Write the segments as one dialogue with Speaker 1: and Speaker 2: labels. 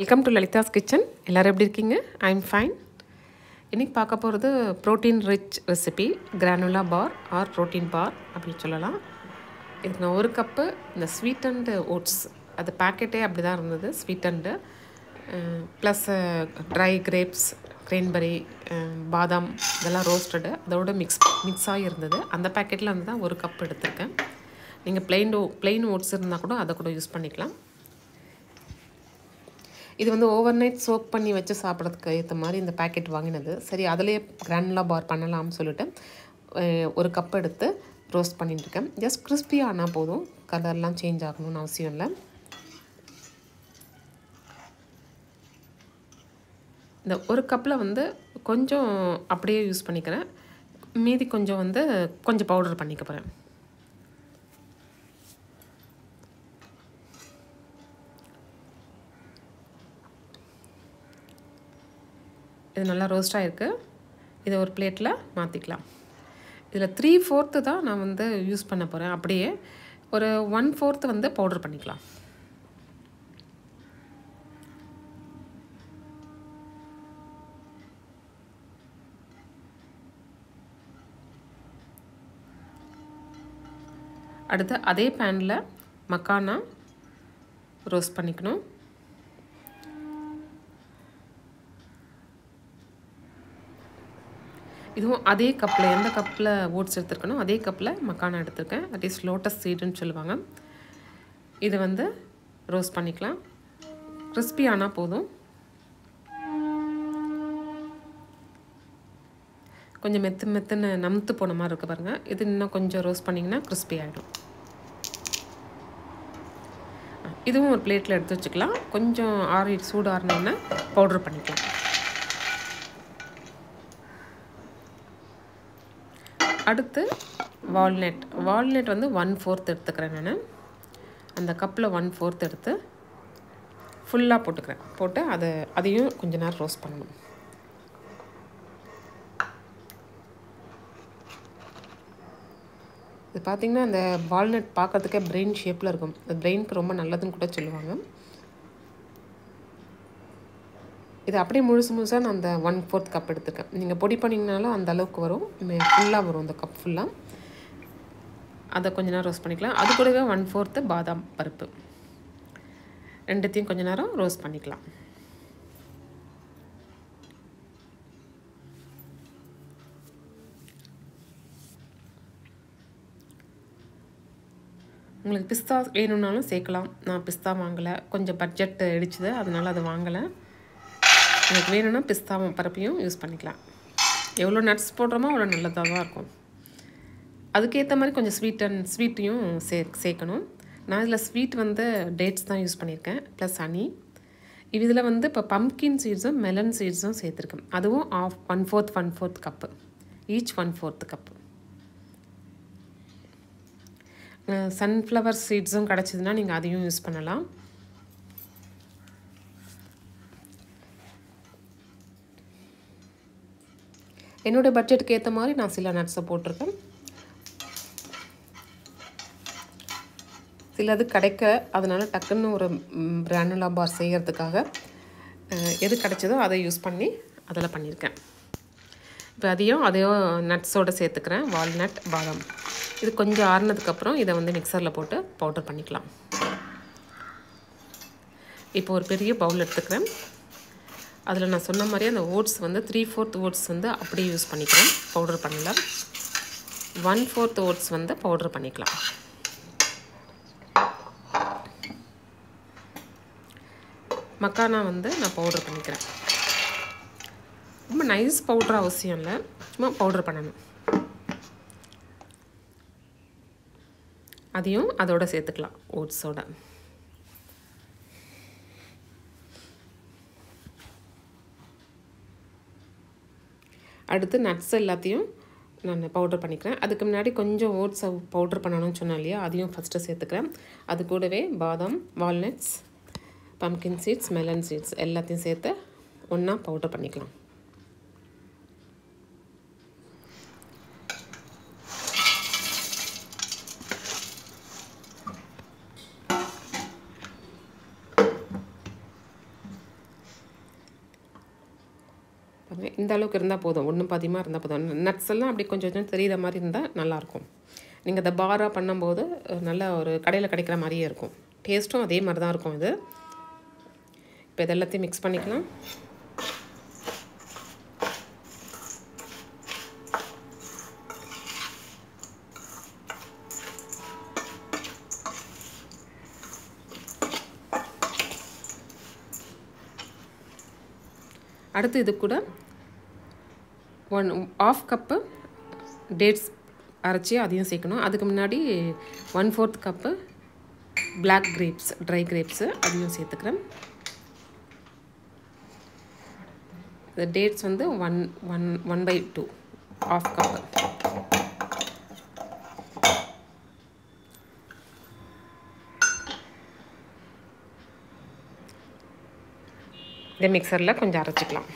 Speaker 1: Welcome to Lalitha's kitchen. எல்லோரும் எப்படி இருக்கீங்க? I am fine. இன்றைக்கி பார்க்க போகிறது ப்ரோட்டீன் ரிச் ரெசிபி கிரானுலா பார் ஆர் ப்ரோட்டீன் பார் அப்படின்னு சொல்லலாம். இதுக்கு நான் ஒரு கப்பு இந்த ஸ்வீட்டன்டு ஓட்ஸ், அது பேக்கெட்டே அப்படி தான் இருந்தது, ஸ்வீட்டன்டு ப்ளஸ் ட்ரை கிரேப்ஸ், கிரேன்பெரி, பாதாம் இதெல்லாம் ரோஸ்டடு அதோட மிக்ஸ் ஆகி இருந்தது. அந்த பேக்கெட்டில் வந்து தான் ஒரு கப் எடுத்திருக்கேன். நீங்கள் பிளெயின் ஓட்ஸ் இருந்தால் கூட அதை கூட யூஸ் பண்ணிக்கலாம். இது வந்து ஓவர் நைட் சோக் பண்ணி வச்சு சாப்பிட்றதுக்கு ஏற்ற மாதிரி இந்த பேக்கெட் வாங்கினது. சரி, அதிலே கிரானுலா பார் பண்ணலாம்னு சொல்லிட்டு ஒரு கப் எடுத்து ரோஸ்ட் பண்ணிட்டுருக்கேன். ஜஸ்ட் கிறிஸ்பியாக ஆனால் போதும், கலர்லாம் சேஞ்ச் ஆகணும்னு அவசியம் இல்லை. இந்த ஒரு கப்பில் வந்து கொஞ்சம் அப்படியே யூஸ் பண்ணிக்கிறேன், மீதி கொஞ்சம் வந்து கொஞ்சம் பவுடர் பண்ணிக்க போகிறேன். இது நல்லா ரோஸ்ட் ஆகிருக்கு. இதை ஒரு பிளேட்டில் மாற்றிக்கலாம். இதில் 3/4 தான் நான் வந்து யூஸ் பண்ண போகிறேன். அப்படியே ஒரு 1/4 வந்து பவுடர் பண்ணிக்கலாம். அடுத்து அதே பேனில் மக்கானா ரோஸ்ட் பண்ணிக்கணும். இதுவும் அதே கப்பில், எந்த கப்பில் ஓட்ஸ் எடுத்துருக்கணும் அதே கப்பில் மக்கானா எடுத்திருக்கேன். தட் இஸ் லோட்டஸ் சீடுன்னு சொல்லுவாங்க. இது வந்து ரோஸ்ட் பண்ணிக்கலாம். கிறிஸ்பி ஆனால் போதும். கொஞ்சம் மெத்துன்னு நமுத்து போன மாதிரி இருக்குது பாருங்கள். இது இன்னும் கொஞ்சம் ரோஸ்ட் பண்ணிங்கன்னா கிறிஸ்பி ஆகிடும். இதுவும் ஒரு பிளேட்டில் எடுத்து வச்சுக்கலாம். கொஞ்சம் சூடு ஆறினோன்னா பவுட்ரு பண்ணிக்கலாம். அடுத்து வால்நட் வந்து 1/4 எடுத்துக்கிறேன் நான். அந்த கப்பில் 1/4 எடுத்து ஃபுல்லாக போட்டுக்கிறேன். போட்டு அதையும் கொஞ்ச நேரம் ரோஸ்ட் பண்ணணும். இது பார்த்திங்கன்னா அந்த வால்நட் பார்க்கறதுக்கே பிரெயின் ஷேப்பில் இருக்கும். அது பிரெயினுக்கு ரொம்ப நல்லதுன்னு கூட சொல்லுவாங்க. இது அப்படியே முழுசாக நான் அந்த 1/4 கப் எடுத்துக்கேன். நீங்கள் பொடி பண்ணிங்கனாலும் அந்த அளவுக்கு வரும், ஃபுல்லாக வரும். அந்த கப் ஃபுல்லாக அதை கொஞ்ச நேரம் ரோஸ்ட் பண்ணிக்கலாம். அது கூடவே 1/4 பாதாம் பருப்பு, ரெண்டுத்தையும் கொஞ்ச நேரம் ரோஸ்ட் பண்ணிக்கலாம். உங்களுக்கு பிஸ்தா வேணும்னாலும் சேர்க்கலாம். நான் பிஸ்தா வாங்கலை, கொஞ்சம் பட்ஜெட் இடிச்சுது, அதனால் அதை வாங்கலை. எனக்கு வேணும்னா பிஸ்தா பருப்பையும் யூஸ் பண்ணிக்கலாம். எவ்வளோ நட்ஸ் போடுறோமோ அவ்வளோ நல்லதாக தான் இருக்கும். அதுக்கேற்ற மாதிரி கொஞ்சம் ஸ்வீட்டையும் சேர்க்கணும். நான் இதில் ஸ்வீட் வந்து டேட்ஸ் தான் யூஸ் பண்ணியிருக்கேன், ப்ளஸ் ஹனி. இதில் வந்து இப்போ பம்ப்கின் சீட்ஸும் மெலன் சீட்ஸும் சேர்த்துருக்கேன். அதுவும் 1/4 கப்பு, ஈச் 1/4 கப்பு. சன்ஃப்ளவர் சீட்ஸும் கிடச்சிதுன்னா நீங்கள் அதையும் யூஸ் பண்ணலாம். என்னோடய பட்ஜெட்டுக்கு ஏற்ற மாதிரி நான் சில நட்ஸை போட்டிருக்கேன். சிலது கிடைக்க, அதனால் டக்குன்னு ஒரு கிரானுலா பார் செய்கிறதுக்காக எது கிடைச்சதோ அதை யூஸ் பண்ணி அதில் பண்ணியிருக்கேன். இப்போ அதையும் நட்ஸோடு சேர்த்துக்கிறேன், வால்நட், பாதாம். இது கொஞ்சம் ஆறுனதுக்கப்புறம் இதை வந்து மிக்சரில் போட்டு பவுடர் பண்ணிக்கலாம். இப்போ ஒரு பெரிய பவுல் எடுத்துக்கிறேன். அதில் நான் சொன்ன மாதிரி அந்த ஓட்ஸ் வந்து 3/4 ஓட்ஸ் வந்து அப்படியே யூஸ் பண்ணிக்கிறேன், பவுடர் பண்ணல. 1/4 ஓட்ஸ் வந்து பவுடர் பண்ணிக்கலாம். மக்கானா வந்து நான் பவுடர் பண்ணிக்கிறேன். ரொம்ப நைஸ் பவுடர் அவசியம் இல்லை, சும்மா பவுடர் பண்ணணும். அதையும் அதோடு சேர்த்துக்கலாம், ஓட்ஸோட. அடுத்து நட்ஸ் எல்லாத்தையும் நான் பவுடர் பண்ணிக்கிறேன். அதுக்கு முன்னாடி கொஞ்சம் ஓட்ஸை பவுடர் பண்ணணும்னு சொன்னேன் இல்லையா, அதையும் ஃபஸ்ட்டு சேர்த்துக்கிறேன். அது கூடவே பாதாம், walnuts, pumpkin seeds, melon seeds எல்லாத்தையும் சேர்த்து ஒன்றா பவுடர் பண்ணிக்கலாம். இந்த அளவுக்கு இருந்தால் போதும், ஒன்றும் பாதியமாக இருந்தால் போதும். நட்ஸ் எல்லாம் அப்படி கொஞ்சம் கொஞ்சம் தெரிகிற மாதிரி இருந்தால் நல்லாயிருக்கும். நீங்கள் இந்த பாராக பண்ணும்போது நல்லா ஒரு கடையில் கிடைக்கிற மாதிரியே இருக்கும். டேஸ்ட்டும் அதே மாதிரி தான் இருக்கும் இது. இப்போ இது எல்லாத்தையும் மிக்ஸ் பண்ணிக்கலாம். அடுத்து இது கூட 1/2 கப்பு டேட்ஸ் அரைச்சி அதையும் சேர்க்கணும். அதுக்கு முன்னாடி 1/4 cup black grapes, dry grapes அதையும் சேர்த்துக்கிறேன். இந்த டேட்ஸ் வந்து 1/2 1/2 கப்பு. இதே மிக்சரில் கொஞ்சம் அரைச்சிக்கலாம்.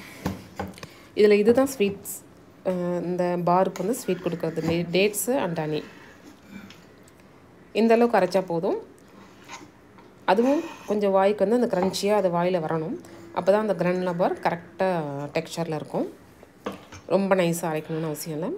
Speaker 1: இதில் இதுதான் ஸ்வீட்ஸ், இந்த பாருக்கு வந்து ஸ்வீட் கொடுக்குறது டேட்ஸு அண்ட் ஹனி. இந்த அளவுக்கு அரைச்சா போதும். அதுவும் கொஞ்சம் வாய்க்கு வந்து அந்த க்ரன்ச்சியாக அது வாயில் வரணும். அப்போ தான் அந்த கிரானுலா பார் கரெக்டாக டெக்ஸ்சரில் இருக்கும். ரொம்ப நைஸாக அரைக்கணும்னு அவசியம் இல்லை.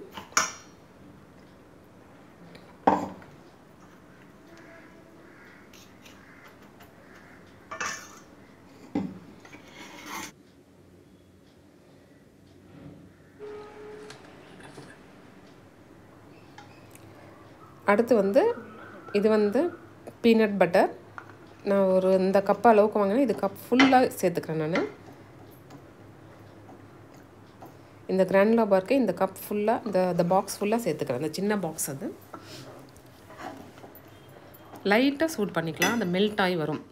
Speaker 1: அடுத்து வந்து இது வந்து பீனட் பட்டர். நான் ஒரு இந்த கப் அளவுக்கு வாங்கினேன். இது கப் ஃபுல்லாக சேர்த்துக்கிறேன் நான். இந்த கிரானுலா பார்க்கு இந்த கப் ஃபுல்லாக இந்த பாக்ஸ் ஃபுல்லாக சேர்த்துக்கிறேன். இந்த சின்ன பாக்ஸ் அது லைட்டாக சூட் பண்ணிக்கலாம், அந்த மெல்ட் ஆகி வரும்.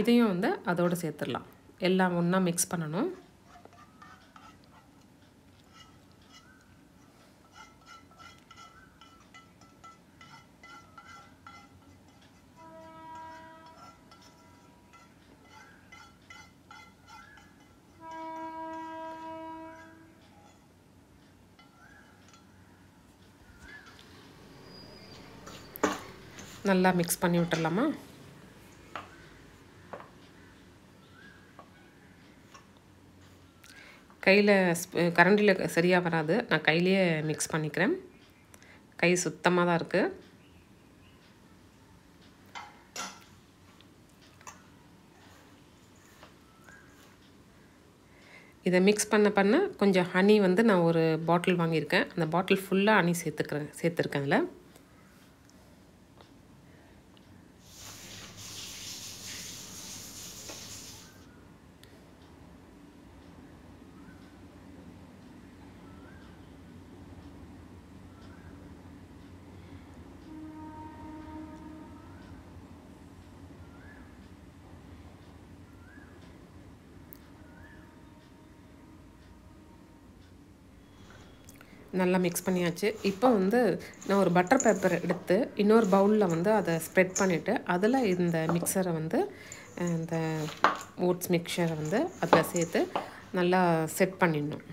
Speaker 1: இதையும் வந்து அதோடு சேர்த்துடலாம். எல்லாம் ஒன்றா மிக்ஸ் பண்ணணும். நல்லா மிக்ஸ் பண்ணி விட்டுடலாமா? கையில் கரண்டியில் சரியாக வராது, நான் கையிலேயே மிக்ஸ் பண்ணிக்கிறேன். கை சுத்தமாக தான் இருக்குது. இதை மிக்ஸ் பண்ண கொஞ்சம் ஹனி வந்து நான் ஒரு பாட்டில் வாங்கியிருக்கேன். அந்த பாட்டில் ஃபுல்லாக ஹனி சேர்த்துருக்கேன் அதில். நல்லா மிக்ஸ் பண்ணியாச்சு. இப்போ வந்து நான் ஒரு பட்டர் பேப்பர் எடுத்து இன்னொரு பவுலில் வந்து அதை ஸ்ப்ரெட் பண்ணிவிட்டு அதில் இந்த மிக்சரை வந்து இந்த ஓட்ஸ் மிக்சரை வந்து அதில் சேர்த்து நல்லா செட் பண்ணிடணும்.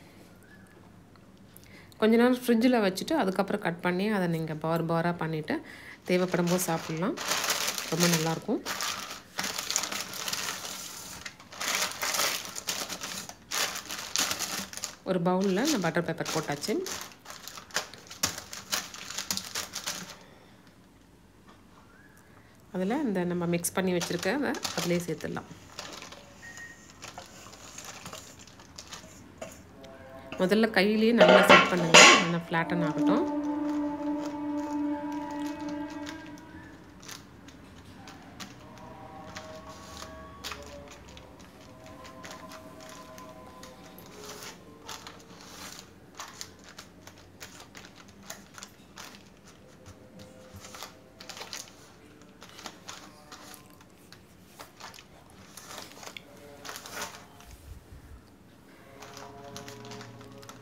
Speaker 1: கொஞ்ச நேரம் ஃப்ரிட்ஜில் வச்சுட்டு அதுக்கப்புறம் கட் பண்ணி அதை நீங்கள் பாராக பண்ணிவிட்டு தேவைப்படும் போது சாப்பிட்லாம். ரொம்ப நல்லாயிருக்கும். ஒரு பவுலில் நான் பட்டர் பேப்பர் போட்டாச்சு. அதில் இந்த நம்ம மிக்ஸ் பண்ணி வச்சுருக்க அதிலே சேர்த்துடலாம். முதல்ல கையிலேயே நல்லா செட் பண்ணுங்க, நல்லா ஃப்ளாட்டன் ஆகட்டும்.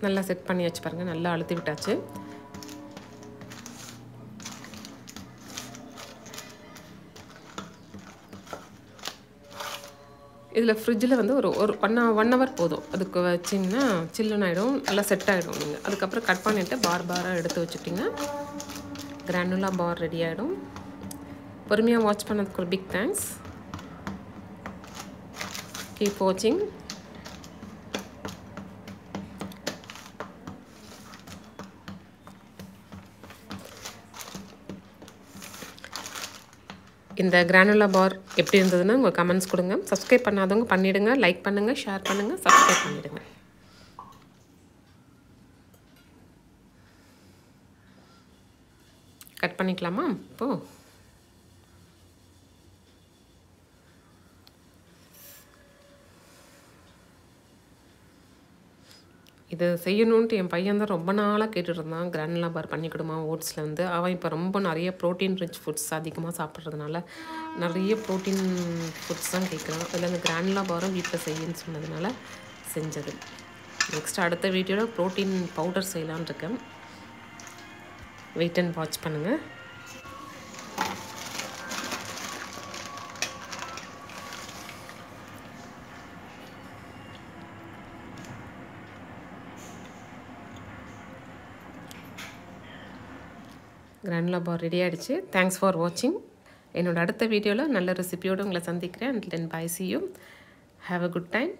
Speaker 1: நல்லா செட் பண்ணியாச்சு பாருங்கள், நல்லா அழுத்தி விட்டாச்சு. இதில் ஃப்ரிட்ஜில் வந்து ஒரு ஒரு 1 ஹவர் போதும். அதுக்கு வச்சிங்கன்னா சில்லுன்னு ஆகிடும், நல்லா செட் ஆகிடும். நீங்கள் அதுக்கப்புறம் கட் பண்ணிவிட்டு பாராக எடுத்து வச்சுட்டிங்கன்னா கிரானுலா பார் ரெடி ஆகிடும். பொறுமையாக வாட்ச் பண்ணதுக்கு ஒரு பிக் தேங்க்ஸ். கீப் வாட்சிங். இந்த கிரானுலா பார் எப்படி இருந்ததுன்னு உங்கள் கமெண்ட்ஸ் கொடுங்க. சப்ஸ்கிரைப் பண்ணாதவங்க பண்ணிவிடுங்க. லைக் பண்ணுங்கள், ஷேர் பண்ணுங்கள், சப்ஸ்கிரைப் பண்ணிவிடுங்க. கட் பண்ணிக்கலாமா? இப்போது இது செய்யணுன்ட்டு என் பையன் தான் ரொம்ப நாளாக கேட்டுட்டு இருந்தான். கிரானுலா பார் பண்ணிக்கிடுமா ஓட்ஸில் வந்து. அவன் இப்போ ரொம்ப நிறைய ப்ரோட்டீன் ரிச் ஃபுட்ஸ் அதிகமாக சாப்பிட்றதுனால நிறைய ப்ரோட்டீன் ஃபுட்ஸ் தான் கேட்குறான். அதில் அந்த கிரானுலா பாரும் வீட்டில் செய்யுன்னு சொன்னதுனால செஞ்சது. நெக்ஸ்ட் அடுத்த வீடியோவில் ப்ரோட்டீன் பவுடர் செய்யலான்னு இருக்கேன். வெயிட் அண்ட் வாட்ச் பண்ணுங்கள். கிரானுலா பார் ரெடி ஆகிடுச்சு. தேங்க்ஸ் ஃபார் வாட்சிங். என்னோடய அடுத்த வீடியோவில் நல்ல ரெசிபியோடு உங்களை சந்திக்கிறேன். Until then, bye, see you. Have a good time.